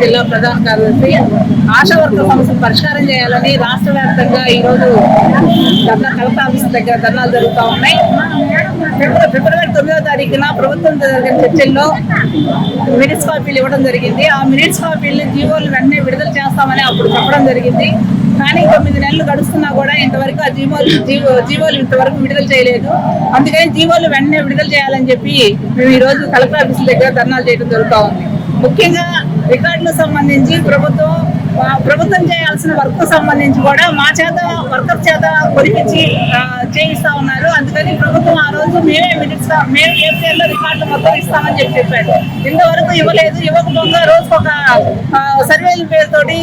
జిల్లా ప్రధాన కార్యదర్శి ఆశా వర్కర్ సమస్యలు పరిష్కారం చేయాలని రాష్ట్ర వ్యాప్తంగా ఈ రోజు కలెక్టర్ ఆఫీస్ దగ్గర ధర్నాలు జరుగుతూ ఉన్నాయి. ఫిబ్రవరి 9వ తారీఖున ప్రభుత్వం జరిగిన చర్చల్లో మినిట్స్ కాపీలు ఇవ్వడం జరిగింది. ఆ మినిట్స్ కాపీలు జీవోలు వెంటనే విడుదల చేస్తామని అప్పుడు చెప్పడం జరిగింది. కానీ 9 నెలలు గడుస్తున్నా కూడా ఇంతవరకు ఆ జీవోలు ఇంతవరకు విడుదల చేయలేదు. అందుకని జీవోలు వెంటనే విడుదల చేయాలని చెప్పి మేము ఈ రోజు కలెక్టర్ ఆఫీస్ దగ్గర ధర్నాలు చేయడం జరుగుతూ ఉంది. ముఖ్యంగా రికార్డులకు సంబంధించి ప్రభుత్వం చేయాల్సిన వర్క్ సంబంధించి కూడా మా చేత వర్కర్ చేత కొలిపించి చేయిస్తా ఉన్నారు. అందుకని ప్రభుత్వం ఆ రోజు మేము ఏప్రిల్లో రికార్డులు మొత్తం ఇస్తామని చెప్పారు. ఇంతవరకు ఇవ్వలేదు. ఇవ్వకపోగా రోజుకొక సర్వేల పేరుతోటి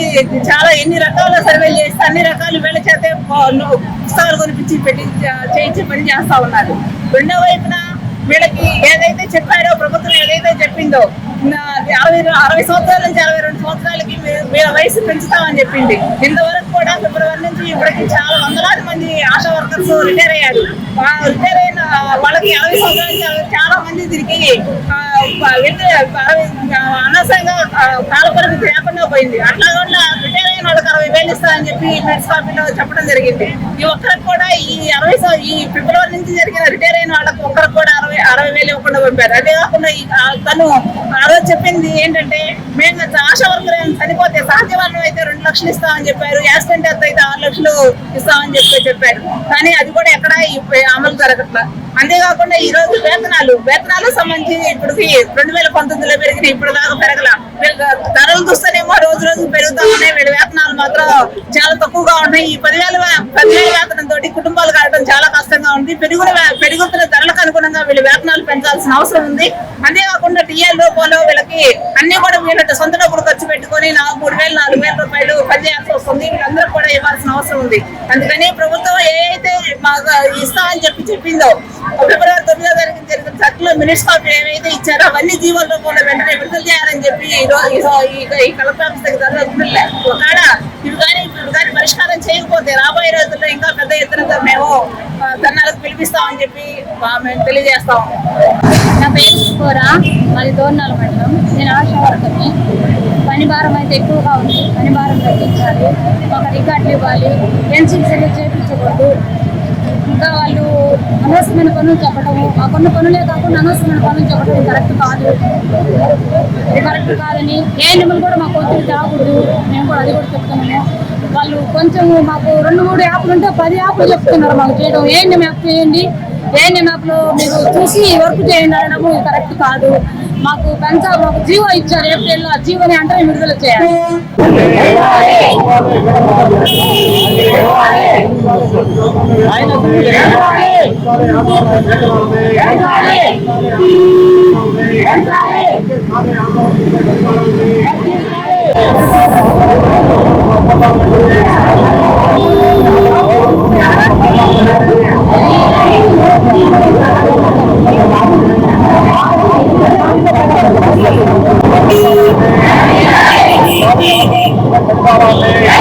చాలా ఎన్ని రకాల సర్వేలు చేస్తే అన్ని రకాలు వీళ్ళ చేతే పుస్తకాలు కొనిపించి చేయించి పని చేస్తా ఉన్నారు. రెండో వైపున వీళ్ళకి ఏదైతే చెప్పారో ప్రభుత్వం ఏదైతే చెప్పిందో 60 సంవత్సరాల నుంచి 62 సంవత్సరాలకి వీళ్ళ వయసు పెంచుతామని చెప్పింది. ఇంతవరకు కూడా ఫిబ్రవరి నుంచి ఇప్పటికి చాలా వందలాది మంది ఆశా వర్కర్స్ రిటైర్ అయ్యారు. రిటైర్ అయిన వాళ్ళకి 60 సంవత్సరాల నుంచి చాలా మంది తిరిగి అనవసరంగా కాల పరిమితి లేకుండా పోయింది. అట్లా కూడా రిటైర్ అయిన వాళ్ళకి 60,000 ఇస్తారని చెప్పి మెడిస్ కాపీలో చెప్పడం జరిగింది. ఈ ఒక్కరికి కూడా ఈ ఫిబ్రవరి నుంచి జరిగిన రిటైర్ అయిన వాళ్ళకి ఒక్కరికి కూడా 60,000 ఇవ్వకుండా పంపారు. అదే కాకుండా తను ఆ రోజు చెప్పింది ఏంటంటే, మేము ఆశా వర్కర్ చనిపోతే సహజీవనం అయితే 2 లక్షలు ఇస్తామని చెప్పారు. యాక్సిడెంట్ డెత్ అయితే 6 లక్షలు ఇస్తామని చెప్పారు. కానీ అది కూడా ఎక్కడ అమలు జరగట్లా. అంతేకాకుండా ఈ రోజు వేతనాలకు సంబంధించి ఇప్పటికి 2019లో పెరిగినాయి. ఇప్పుడు దాకా పెరగల. ధరలు చూస్తేనేమో రోజు రోజు పెరుగుతూ ఉన్నాయి. వీళ్ళ వేతనాలు మాత్రం చాలా తక్కువగా ఉన్నాయి. ఈ 10,000 వేతనం తోటి కుటుంబాలు కావడం చాలా కష్టంగా ఉంది. పెరుగుతున్న ధరలకు అనుగుణంగా వీళ్ళ వేతనాలు పెంచాల్సిన అవసరం ఉంది. అంతేకాకుండా టీఎల్ రూపంలో వీళ్ళకి అన్ని కూడా వీళ్ళ సొంత డబ్బులు ఖర్చు పెట్టుకుని 3,000, 4,000 రూపాయలు పనిచేయాల్సి వస్తుంది. వీళ్ళందరూ కూడా ఇవ్వాల్సిన అవసరం ఉంది. అందుకని ప్రభుత్వం ఏదైతే మాకు ఇస్తామని చెప్పిందో ఫిబ్రవరి 9వ తారీఖు జరిగిన చర్చలో మినిట్స్ కాపీ ఏవైతే ఇచ్చారో అవన్నీ జీవోల రూపంలో వెంటనే విడుదల చేయాలని చెప్పి ఈ కలెక్టర్ ఆఫీస్ దగ్గర ఒకవేళ ఇవి కానీ పరిష్కారం చేయకపోతే రాబోయే రోజుల్లో ఇంకా పెద్ద ఎత్తున మేము ధర్నాలకు పిలిపిస్తామని చెప్పి మేము తెలియజేస్తాం. నా పేరు స్కోరా, మాది దోర్నాల మండలం. నేను ఆశా వర్కర్ని. పని భారం అయితే ఎక్కువగా ఉంది. పని భారం తగ్గించాలి, ఒక రికార్డులు ఇవ్వాలి, పెన్సిల్ సరిగ్గా చేయించకూడదు. ఇంకా వాళ్ళు అనవసరమైన పనులు చెప్పడము, మాకున్న పనులే కాకుండా అనవసరమైన పనులు చెప్పడం కరెక్ట్ కాదని ఏఎన్ఎంలు కూడా మాకు ఒత్తిడి రాకూడదు. మేము కూడా అది కూడా చెప్తున్నాము. వాళ్ళు కొంచెం మాకు 2-3 యాప్లు ఉంటే 10 యాప్లు చెప్తున్నారు మాకు చేయడం. ఏఎన్ఎం యాప్ చేయండి, ఏఎన్ఎం యాప్లో మీరు చూసి వర్క్ చేయండి అనడము కరెక్ట్ కాదు. మాకు జీవో ఇచ్చారు ఏప్రిల్లో. ఆ జీవోని అంటే విడుదల చేయాలి. Hey!